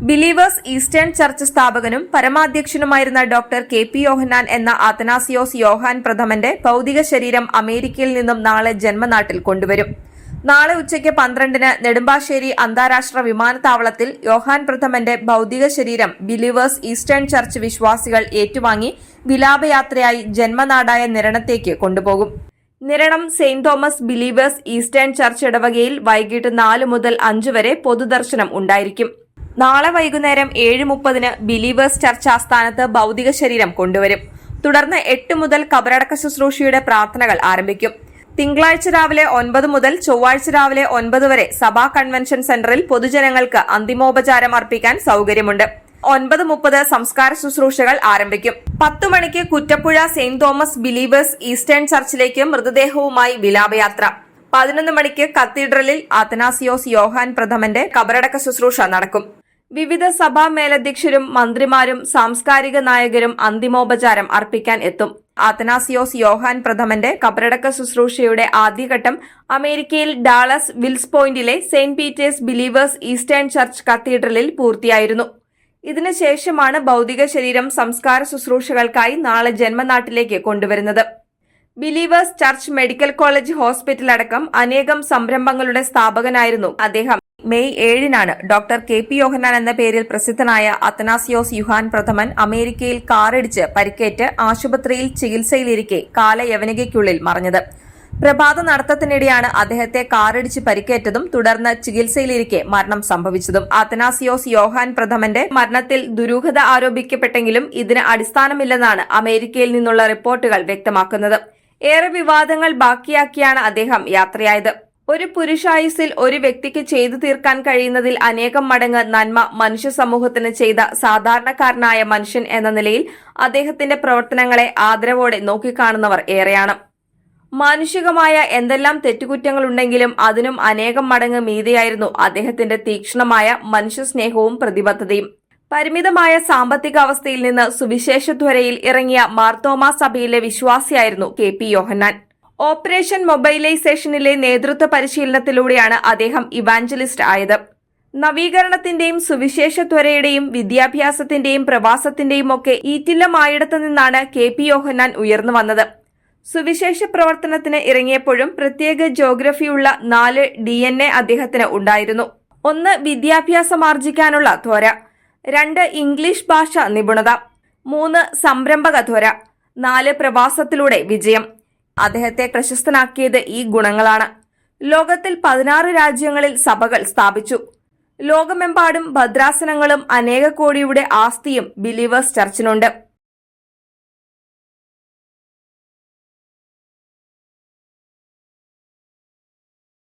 Believers Eastern Church സ്ഥാപകനും പരമാധ്യക്ഷനുമായിരുന്ന doctor K P. Yohannan എന്ന അത്തനാസിയോസ് യോഹാൻ പ്രഥമന്റെ ഭൗതിക ശരീരം അമേരിക്കയിൽ നിന്നും നാളെ ജന്മനാട്ടിൽ കൊണ്ടുവരും. നാളെ ഉച്ചയ്ക്ക് 12-ന് നെടുമ്പാശ്ശേരി അന്താരാഷ്ട്ര വിമാനത്താവളത്തിൽ യോഹാൻ പ്രഥമന്റെ ഭൗതിക ശരീരം ബിലീവേഴ്സ് ഈസ്റ്റേൺ ചർച്ച് വിശ്വാസികൾ ഏറ്റുവാങ്ങി വിലാപയാത്രയായി ജന്മനാടായ നിരണത്തേക്ക് കൊണ്ടുപോകും. Niranam saint Thomas Believers Eastern church ഇടവകയിൽ വൈകിട്ട് 4 മുതൽ 5 വരെ പൊതുദർശനം ഉണ്ടായിരിക്കും. നാളെ വൈകുന്നേരം 7:30-ന് ബിലീവേഴ്സ് ചർച്ച് ആസ്ഥാനത്ത് ഭൗതിക ശരീരം കൊണ്ടുവരും. തുടർന്ന് 8 മുതൽ കബറടക്ക ശുശ്രൂഷയുടെ പ്രാർത്ഥനകൾ ആരംഭിക്കും. തിങ്കളാഴ്ച രാവിലെ 9 മുതൽ ചൊവ്വാഴ്ച രാവിലെ 9 വരെ സഭാ കൺവെൻഷൻ സെന്ററിൽ പൊതുജനങ്ങൾക്ക് അന്തിമോപചാരം അർപ്പിക്കാൻ സൌകര്യമുണ്ട്. 9:30 സംസ്കാര ശുശ്രൂഷകൾ ആരംഭിക്കും. 10 മണിക്ക് Kuttapuzha Saint Thomas Believers Eastern ചർച്ചിലേക്ക് മൃതദേഹവുമായി വിലാപയാത്ര. 11 മണിക്ക് കത്തീഡ്രലിൽ അത്തനാസിയോസ് യോഹാൻ പ്രഥമന്റെ കബറടക്ക ശുശ്രൂഷ നടക്കും. വിവിധ സഭാ മേലധ്യക്ഷരും മന്ത്രിമാരും സാംസ്കാരിക നായകരും അന്തിമോപചാരം അർപ്പിക്കാൻ എത്തും. അത്തനാസിയോസ് യോഹാൻ പ്രഥമന്റെ കബറടക്ക ശുശ്രൂഷയുടെ ആദ്യഘട്ടം അമേരിക്കയിൽ ഡാളസ് വിൽസ് പോയിന്റിലെ saint Peter's Believers Eastern church കത്തീഡ്രലിൽ പൂർത്തിയായിരുന്നു. ഇതിനുശേഷമാണ് ഭൗതിക ശരീരം സംസ്കാര ശുശ്രൂഷകൾക്കായി നാളെ ജന്മനാട്ടിലേക്ക് കൊണ്ടുവരുന്നത്. Believers Church Medical College Hospital അടക്കം അനേകം സംരംഭങ്ങളുടെ സ്ഥാപകനായിരുന്നു അദ്ദേഹം. മെയ് 7-നാണ് ഡോക്ടർ കെ.പി. യോഹന്നാൻ എന്ന പേരിൽ പ്രസിദ്ധനായ അത്തനാസിയോസ് യുഹാൻ പ്രഥമൻ അമേരിക്കയിൽ കാറിടിച്ച് പരിക്കേറ്റ് ആശുപത്രിയിൽ ചികിത്സയിലിരിക്കെ കാലയവനികയ്ക്കുള്ളിൽ മറഞ്ഞത്. പ്രഭാത നടത്തത്തിനിടെയാണ് അദ്ദേഹത്തെ കാറിടിച്ച് പരിക്കേറ്റതും തുടർന്ന് ചികിത്സയിലിരിക്കെ മരണം സംഭവിച്ചതും. അത്തനാസിയോസ് യോഹാൻ പ്രഥമന്റെ മരണത്തിൽ ദുരൂഹത ആരോപിക്കപ്പെട്ടെങ്കിലും ഇതിന് അടിസ്ഥാനമില്ലെന്നാണ് അമേരിക്കയിൽ നിന്നുള്ള റിപ്പോർട്ടുകൾ വ്യക്തമാക്കുന്നത്. ഏറെ വിവാദങ്ങൾ ബാക്കിയാക്കിയാണ് അദ്ദേഹം യാത്രയായത്. ഒരു പുരുഷായുസ്സിൽ ഒരു വ്യക്തിക്ക് ചെയ്തു തീർക്കാൻ കഴിയുന്നതിൽ അനേകം മടങ്ങ് നന്മ മനുഷ്യ സമൂഹത്തിന് ചെയ്ത സാധാരണക്കാരനായ മനുഷ്യൻ എന്ന നിലയിൽ അദ്ദേഹത്തിന്റെ പ്രവർത്തനങ്ങളെ ആദരവോടെ നോക്കിക്കാണുന്നവർ ഏറെയാണ്. മാനുഷികമായ എന്തെല്ലാം തെറ്റുകുറ്റങ്ങളുണ്ടെങ്കിലും അതിനും അനേകം മടങ്ങ് മീതെയായിരുന്നു അദ്ദേഹത്തിന്റെ തീക്ഷ്ണമായ മനുഷ്യസ്നേഹവും പ്രതിബദ്ധതയും. പരിമിതമായ സാമ്പത്തിക അവസ്ഥയിൽ നിന്ന് സുവിശേഷധ്വരയിൽ ഇറങ്ങിയ മാർത്തോമാ സഭയിലെ വിശ്വാസിയായിരുന്നു കെ.പി. യോഹന്നാൻ. ഓപ്പറേഷൻ മൊബൈലൈസേഷനിലെ നേതൃത്വ പരിശീലനത്തിലൂടെയാണ് അദ്ദേഹം ഇവാഞ്ചലിസ്റ്റ് ആയത്. നവീകരണത്തിന്റെയും സുവിശേഷധ്വരയുടെയും വിദ്യാഭ്യാസത്തിന്റെയും പ്രവാസത്തിന്റെയും ഒക്കെ ഈറ്റില്ലമായിടത്തു നിന്നാണ് കെ.പി. യോഹന്നാൻ ഉയർന്നു വന്നത്. സുവിശേഷ പ്രവർത്തനത്തിന് ഇറങ്ങിയപ്പോഴും പ്രത്യേക ജോഗ്രഫിയുള്ള 4 DNA അദ്ദേഹത്തിന് ഉണ്ടായിരുന്നു. 1 വിദ്യാഭ്യാസമാർജിക്കാനുള്ള ത്വര, 2 ഇംഗ്ലീഷ് ഭാഷ നിപുണത, 3 സംരംഭക ത്വര, 4 പ്രവാസത്തിലൂടെ വിജയം. അദ്ദേഹത്തെ പ്രശസ്തനാക്കിയത് ഈ ഗുണങ്ങളാണ്. ലോകത്തിൽ 16 രാജ്യങ്ങളിൽ സഭകൾ സ്ഥാപിച്ചു. ലോകമെമ്പാടും ഭദ്രാസനങ്ങളും അനേക കോടിയുടെ ആസ്തിയും ബിലീവേഴ്സ് ചർച്ചിനുണ്ട്.